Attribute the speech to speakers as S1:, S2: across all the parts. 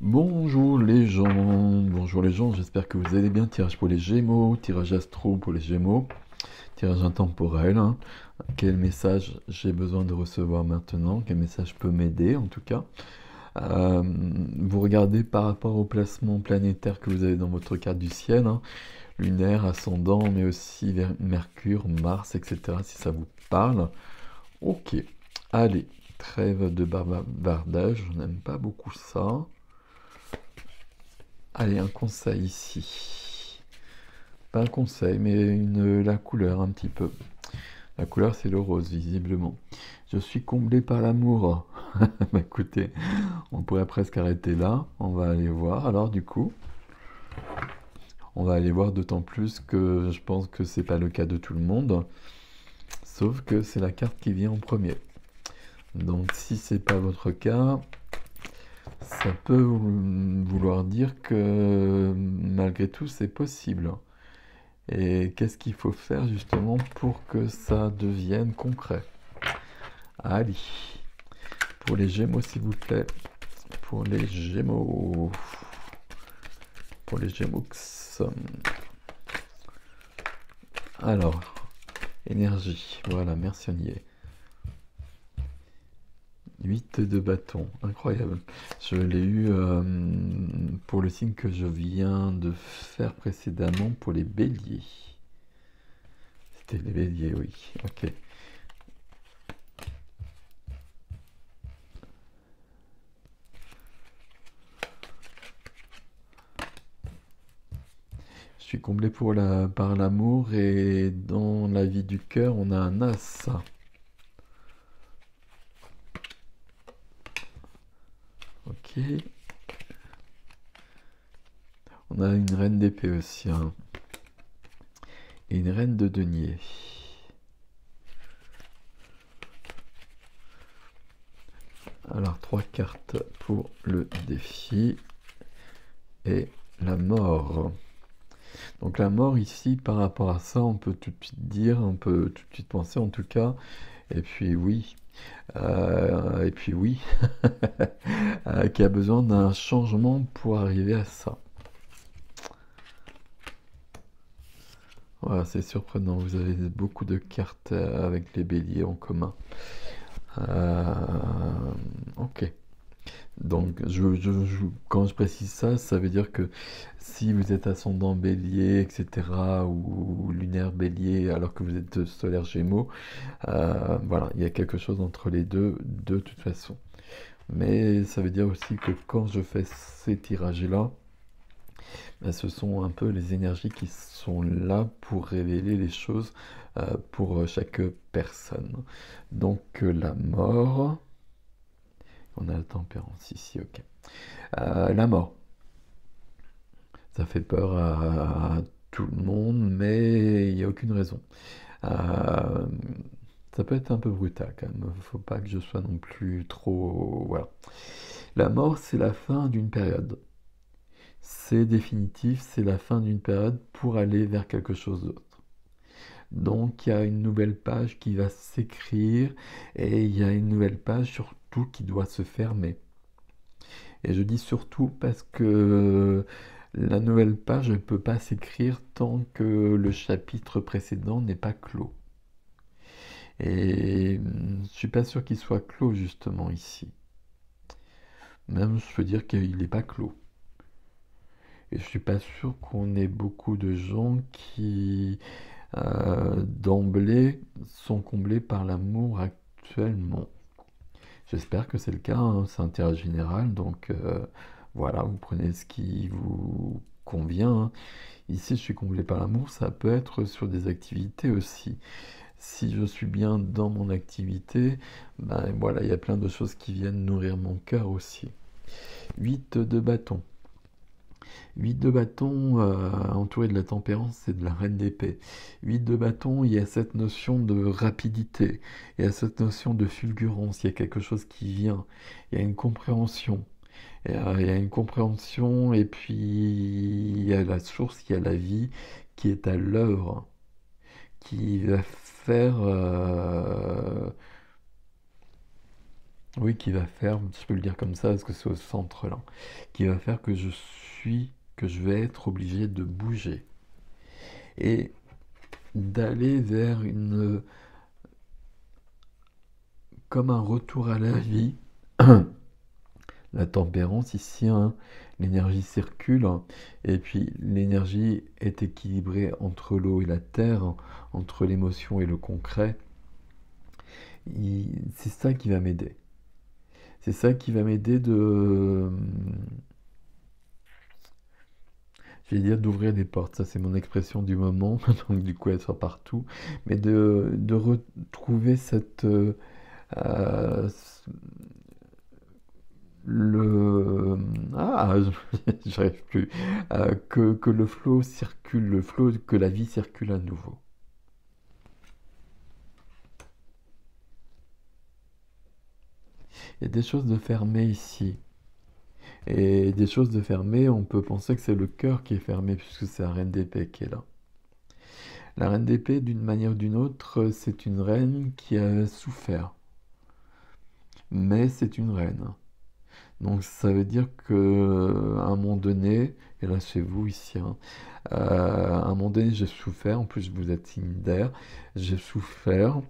S1: Bonjour les gens, j'espère que vous allez bien. Tirage pour les Gémeaux, tirage astro pour les Gémeaux, tirage intemporel, hein. Quel message j'ai besoin de recevoir maintenant? Quel message peut m'aider en tout cas? Euh, Vous regardez par rapport au placement planétaire que vous avez dans votre carte du ciel, hein, lunaire, ascendant, mais aussi vers Mercure, Mars, etc. Si ça vous parle. Ok, allez, trêve de bavardage, je n'aime pas beaucoup ça. Allez, un conseil ici. Pas un conseil, mais la couleur un petit peu. La couleur, c'est le rose, visiblement. Je suis comblé par l'amour. Bah, écoutez, on pourrait presque arrêter là. On va aller voir. Alors, du coup, on va aller voir d'autant plus que je pense que c'est pas le cas de tout le monde. Sauf que c'est la carte qui vient en premier. Donc, si c'est pas votre cas, ça peut vouloir dire que malgré tout, c'est possible. Et qu'est-ce qu'il faut faire justement pour que ça devienne concret? Allez, pour les Gémeaux s'il vous plaît. Pour les Gémeaux. Pour les Gémeaux. Alors, énergie. Voilà, merci Onier. 8 de bâton, incroyable. Je l'ai eu pour le signe que je viens de faire précédemment pour les béliers. C'était les béliers, oui. Ok. Je suis comblé par l'amour et dans la vie du cœur, on a un as. Ok. On a une reine d'épée aussi, hein. Et une reine de denier. Alors, 3 cartes pour le défi. Et la mort. Donc la mort ici, par rapport à ça, on peut tout de suite dire, on peut tout de suite penser en tout cas, et puis oui, qui a besoin d'un changement pour arriver à ça. Voilà, c'est surprenant, vous avez beaucoup de cartes avec les béliers en commun. Ok. Donc, quand je précise ça, ça veut dire que si vous êtes ascendant bélier, etc., ou lunaire bélier, alors que vous êtes solaire gémeaux, voilà, il y a quelque chose entre les deux de toute façon. Mais ça veut dire aussi que quand je fais ces tirages-là, ben, ce sont un peu les énergies qui sont là pour révéler les choses pour chaque personne. Donc, la mort. On a la tempérance ici, ok. La mort. Ça fait peur à tout le monde, mais il n'y a aucune raison. Euh, Ça peut être un peu brutal quand même. Faut pas que je sois non plus trop. Voilà. La mort, c'est la fin d'une période. C'est définitif, c'est la fin d'une période pour aller vers quelque chose d'autre. Donc il y a une nouvelle page qui va s'écrire et il y a une nouvelle page surtout qui doit se fermer. Et je dis surtout parce que la nouvelle page ne peut pas s'écrire tant que le chapitre précédent n'est pas clos. Et je suis pas sûr qu'il soit clos justement ici. Même je peux dire qu'il n'est pas clos. Et je suis pas sûr qu'on ait beaucoup de gens qui d'emblée sont comblés par l'amour actuellement. J'espère que c'est le cas, hein, c'est un tirage général, donc voilà, vous prenez ce qui vous convient, hein. Ici, je suis comblé par l'amour, ça peut être sur des activités aussi. Si je suis bien dans mon activité, ben voilà, il y a plein de choses qui viennent nourrir mon cœur aussi. 8 de bâton. 8 de bâton, entouré de la tempérance et de la reine d'épée. 8 de bâton, il y a cette notion de rapidité, il y a cette notion de fulgurance, il y a quelque chose qui vient, il y a une compréhension. Il y a une compréhension et puis il y a la source, il y a la vie qui est à l'œuvre, qui va faire Oui, qui va faire, je peux le dire comme ça parce que c'est au centre là, qui va faire que je vais être obligé de bouger et d'aller vers comme un retour à la vie. La tempérance ici, hein, l'énergie circule, hein, et puis l'énergie est équilibrée entre l'eau et la terre, hein, entre l'émotion et le concret. C'est ça qui va m'aider. C'est ça qui va m'aider je vais dire d'ouvrir des portes. Ça, c'est mon expression du moment, donc du coup, elle sort partout. Mais de retrouver euh, le, ah, j'arrive plus, que le flot circule, le flot, que la vie circule à nouveau. Il y a des choses de fermées ici. Et des choses de fermées, on peut penser que c'est le cœur qui est fermé, puisque c'est la reine d'épée qui est là. La reine d'épée, d'une manière ou d'une autre, c'est une reine qui a souffert. Mais c'est une reine. Donc ça veut dire que à un moment donné, et là c'est vous ici, hein, à un moment donné j'ai souffert, en plus vous êtes signe d'air, j'ai souffert,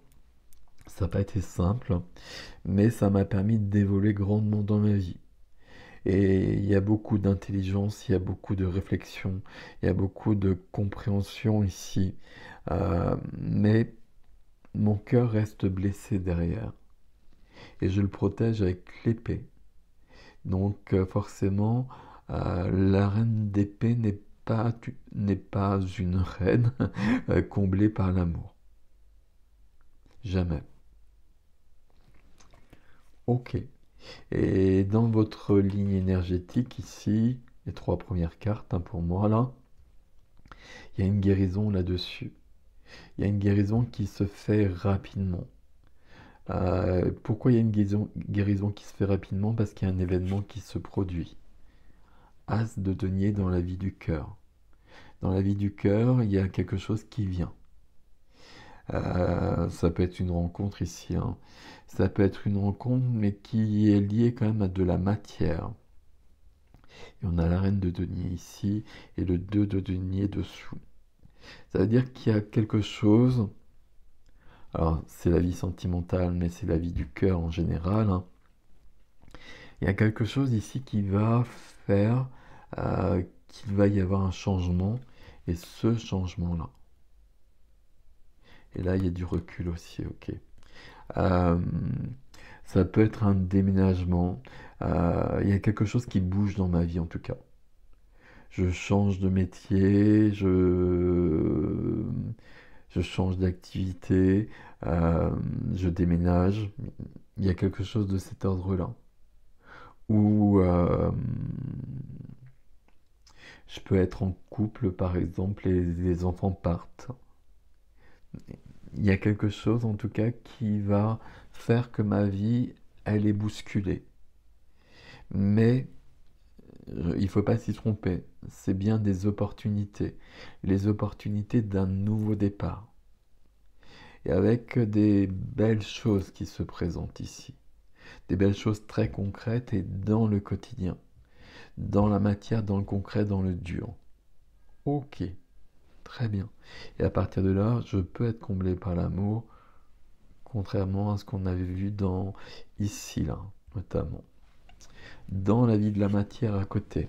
S1: ça n'a pas été simple, mais ça m'a permis d'évoluer grandement dans ma vie. Et il y a beaucoup d'intelligence, il y a beaucoup de réflexion, il y a beaucoup de compréhension ici. Mais mon cœur reste blessé derrière. Et je le protège avec l'épée. Donc forcément, la reine d'épée n'est pas une reine comblée par l'amour. Jamais. Ok. Et dans votre ligne énergétique ici, les trois premières cartes, hein, pour moi là, il y a une guérison là-dessus. Il y a une guérison qui se fait rapidement. Pourquoi il y a une guérison qui se fait rapidement? Parce qu'il y a un événement qui se produit. As de denier dans la vie du cœur. Dans la vie du cœur, il y a quelque chose qui vient. Ça peut être une rencontre ici, hein. Ça peut être une rencontre, mais qui est liée quand même à de la matière. Et on a la reine de denier ici et le 2 de denier dessous. Ça veut dire qu'il y a quelque chose. Alors, c'est la vie sentimentale, mais c'est la vie du cœur en général, hein. Il y a quelque chose ici qui va faire qu'il va y avoir un changement, et ce changement-là. Et là, il y a du recul aussi, ok. Euh, Ça peut être un déménagement. Il y a quelque chose qui bouge dans ma vie en tout cas. Je change de métier, je change d'activité, euh, je déménage. Il y a quelque chose de cet ordre-là. Ou je peux être en couple par exemple et les enfants partent. Il y a quelque chose en tout cas qui va faire que ma vie, elle est bousculée. Mais il ne faut pas s'y tromper, c'est bien des opportunités, les opportunités d'un nouveau départ, et avec des belles choses qui se présentent ici, des belles choses très concrètes et dans le quotidien, dans la matière, dans le concret, dans le dur. Ok, très bien. Et à partir de là, je peux être comblé par l'amour, contrairement à ce qu'on avait vu dans ici, là, notamment. Dans la vie de la matière à côté.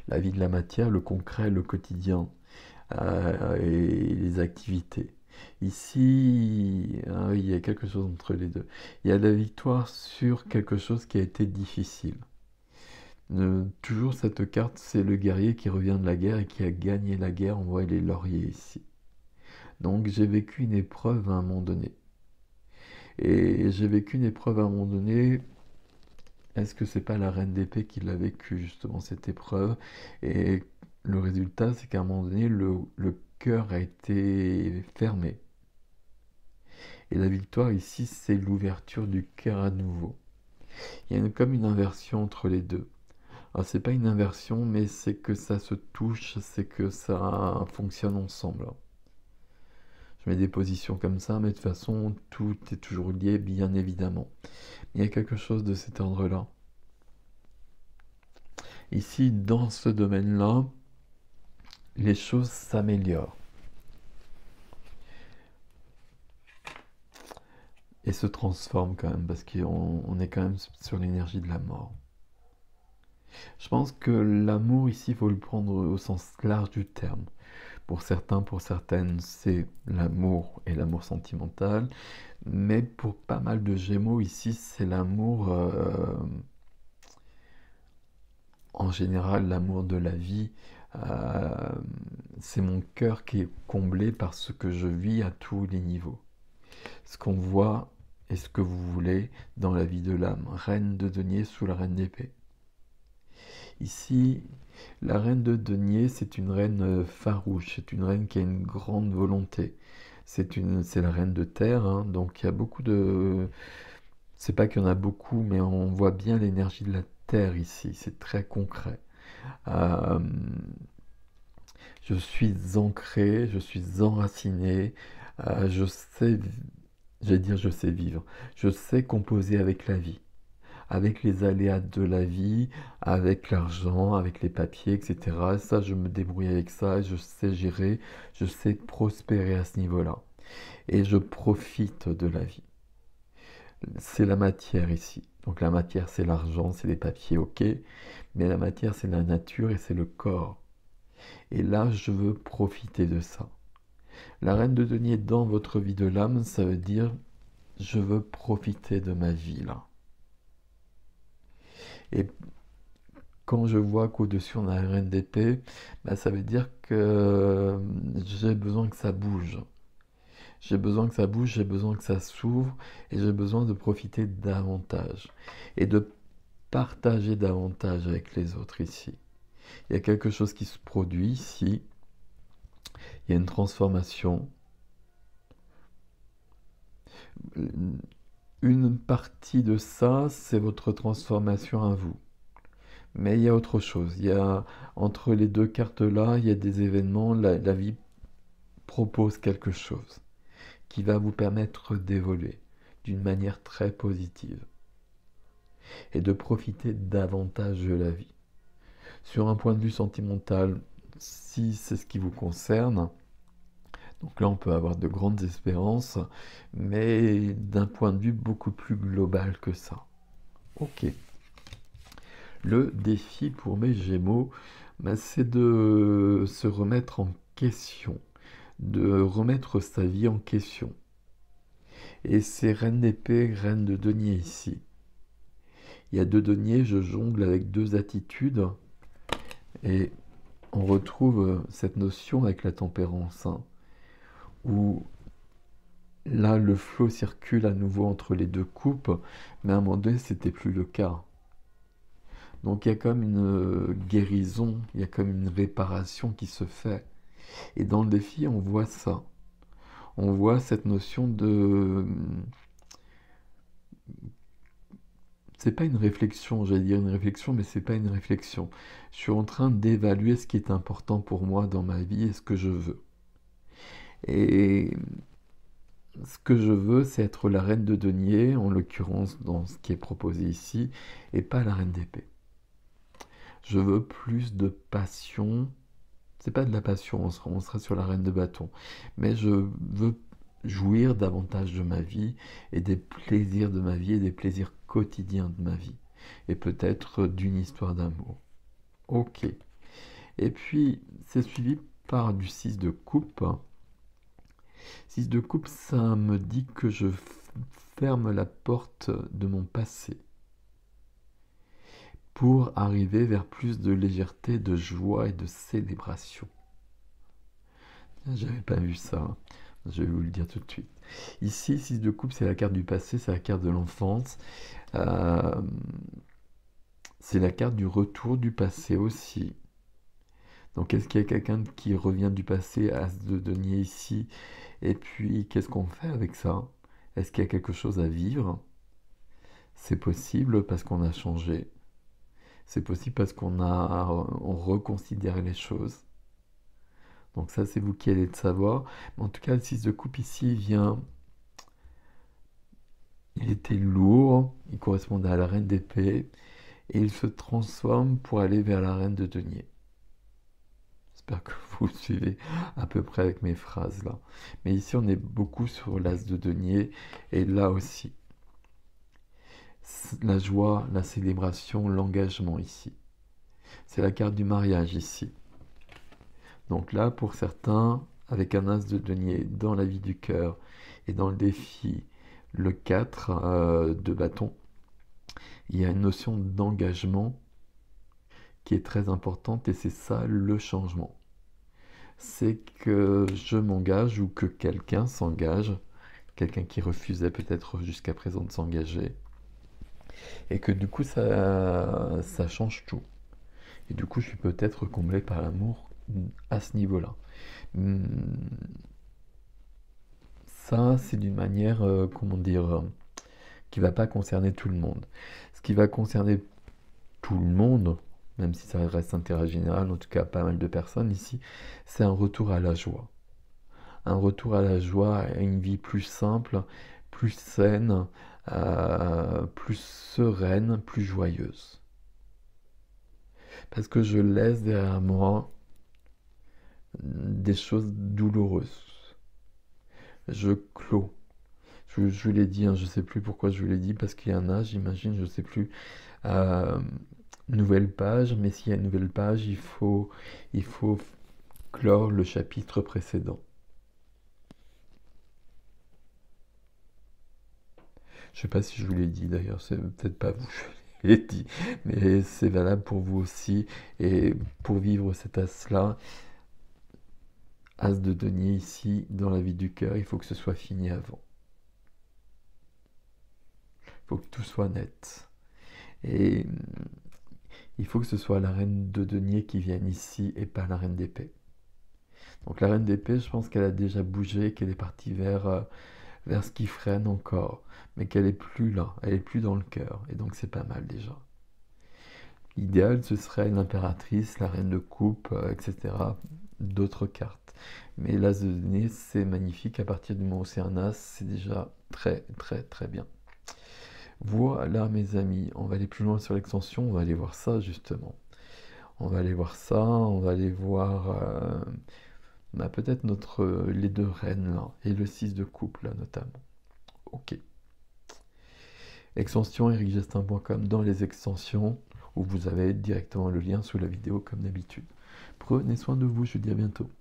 S1: La vie de la matière, le concret, le quotidien et les activités. Ici, il y a quelque chose entre les deux. Il y a la victoire sur quelque chose qui a été difficile. Toujours cette carte, c'est le guerrier qui revient de la guerre et qui a gagné la guerre. On voit les lauriers ici. Donc j'ai vécu une épreuve à un moment donné. Et j'ai vécu une épreuve à un moment donné. Est-ce que c'est pas la reine d'épée qui l'a vécu justement cette épreuve? Et le résultat, c'est qu'à un moment donné, le cœur a été fermé. Et la victoire ici, c'est l'ouverture du cœur à nouveau. Il y a comme une inversion entre les deux. Alors c'est pas une inversion, mais c'est que ça se touche, c'est que ça fonctionne ensemble. Je mets des positions comme ça, mais de toute façon, tout est toujours lié, bien évidemment. Il y a quelque chose de cet ordre-là. Ici, dans ce domaine-là, les choses s'améliorent et se transforment quand même, parce qu'on est quand même sur l'énergie de la mort. Je pense que l'amour ici, il faut le prendre au sens large du terme. Pour certains, pour certaines, c'est l'amour et l'amour sentimental, mais pour pas mal de Gémeaux ici, c'est l'amour, en général, l'amour de la vie. Euh, c'est mon cœur qui est comblé par ce que je vis à tous les niveaux. Ce qu'on voit et ce que vous voulez dans la vie de l'âme. Reine de denier sous la reine d'épée. Ici, la reine de denier, c'est une reine farouche, c'est une reine qui a une grande volonté. C'est la reine de terre, hein, donc il y a beaucoup de... C'est pas qu'il y en a beaucoup, mais on voit bien l'énergie de la terre ici, c'est très concret. Euh, je suis ancré, je suis enraciné, je sais, j'allais dire je sais vivre, je sais composer avec la vie, avec les aléas de la vie, avec l'argent, avec les papiers, etc. Ça, je me débrouille avec ça, je sais gérer, je sais prospérer à ce niveau-là. Et je profite de la vie. C'est la matière ici. Donc la matière, c'est l'argent, c'est les papiers, ok. Mais la matière, c'est la nature et c'est le corps. Et là, je veux profiter de ça. La reine de denier dans votre vie de l'âme, ça veut dire je veux profiter de ma vie là. Et quand je vois qu'au-dessus on a la reine d'épée, bah, ça veut dire que j'ai besoin que ça bouge. J'ai besoin que ça bouge, j'ai besoin que ça s'ouvre et j'ai besoin de profiter davantage et de partager davantage avec les autres ici. Il y a quelque chose qui se produit ici, il y a une transformation. Une partie de ça, c'est votre transformation à vous. Mais il y a autre chose. Il y a, entre les deux cartes-là, il y a des événements. La vie propose quelque chose qui va vous permettre d'évoluer d'une manière très positive et de profiter davantage de la vie. Sur un point de vue sentimental, si c'est ce qui vous concerne, donc là on peut avoir de grandes espérances, mais d'un point de vue beaucoup plus global que ça. Ok. Le défi pour mes Gémeaux, bah, c'est de se remettre en question, de remettre sa vie en question. Et c'est reine d'épée, reine de denier ici. Il y a deux deniers, je jongle avec deux attitudes, et on retrouve cette notion avec la tempérance, hein, où là le flot circule à nouveau entre les deux coupes, mais à un moment donné c'était plus le cas. Donc il y a comme une guérison, il y a comme une réparation qui se fait. Et dans le défi, on voit ça. On voit cette notion de... C'est pas une réflexion, j'allais dire une réflexion, mais c'est pas une réflexion. Je suis en train d'évaluer ce qui est important pour moi dans ma vie et ce que je veux. Et ce que je veux, c'est être la reine de denier, en l'occurrence dans ce qui est proposé ici, et pas la reine d'épée. Je veux plus de passion. C'est pas de la passion, on sera sur la reine de bâton. Mais je veux jouir davantage de ma vie et des plaisirs de ma vie et des plaisirs quotidiens de ma vie. Et peut-être d'une histoire d'amour. Ok. Et puis, c'est suivi par du 6 de coupe. 6 de coupe, ça me dit que je ferme la porte de mon passé pour arriver vers plus de légèreté, de joie et de célébration. J'avais pas vu ça, hein. Je vais vous le dire tout de suite. Ici, 6 de coupe, c'est la carte du passé, c'est la carte de l'enfance. Euh, c'est la carte du retour du passé aussi. Donc, est-ce qu'il y a quelqu'un qui revient du passé, As de denier ici? Et puis, qu'est-ce qu'on fait avec ça? Est-ce qu'il y a quelque chose à vivre? C'est possible parce qu'on a changé. C'est possible parce on reconsidère les choses. Donc ça, c'est vous qui allez le savoir. Mais en tout cas, le 6 de coupe ici vient... Il était lourd, il correspondait à la reine d'épée, et il se transforme pour aller vers la reine de denier. J'espère que vous suivez à peu près avec mes phrases là. Mais ici, on est beaucoup sur l'as de denier, et là aussi. La joie, la célébration, l'engagement ici. C'est la carte du mariage ici. Donc là, pour certains, avec un as de denier dans la vie du cœur et dans le défi, le 4 de bâton, il y a une notion d'engagement qui est très importante et c'est ça le changement. C'est que je m'engage ou que quelqu'un s'engage, quelqu'un qui refusait peut-être jusqu'à présent de s'engager, et que du coup ça change tout. Et du coup je suis peut-être comblé par l'amour à ce niveau-là. Ça c'est d'une manière, comment dire, qui va pas concerner tout le monde. Ce qui va concerner tout le monde, même si ça reste intérêt général, en tout cas pas mal de personnes ici, c'est un retour à la joie. Un retour à la joie, à une vie plus simple, plus saine, plus sereine, plus joyeuse. Parce que je laisse derrière moi des choses douloureuses. Je clôt. Je l'ai dit, hein, je ne sais plus pourquoi je vous l'ai dit, parce qu'il y a un âge, j'imagine, je ne sais plus. Euh, Nouvelle page, mais s'il y a une nouvelle page, il faut clore le chapitre précédent. Je ne sais pas si je vous l'ai dit d'ailleurs, c'est peut-être pas vous, je l'ai dit, mais c'est valable pour vous aussi. Et pour vivre cet as-là, as de denier ici, dans la vie du cœur, il faut que ce soit fini avant. Il faut que tout soit net. Et il faut que ce soit la reine de denier qui vienne ici et pas la reine d'épée. Donc la reine d'épée, je pense qu'elle a déjà bougé, qu'elle est partie vers ce qui freine encore, mais qu'elle est plus là, elle est plus dans le cœur, et donc c'est pas mal déjà. L'idéal, ce serait l'impératrice, la reine de coupe, etc. D'autres cartes. Mais l'as de denier, c'est magnifique. À partir du moment où c'est un as, c'est déjà très très très bien. Voilà mes amis, on va aller plus loin sur l'extension, on va aller voir ça justement. On va aller voir ça, on va aller voir peut-être les deux reines là, et le 6 de coupe là notamment. Ok. Extension ericgestin.com dans les extensions, où vous avez directement le lien sous la vidéo comme d'habitude. Prenez soin de vous, je vous dis à bientôt.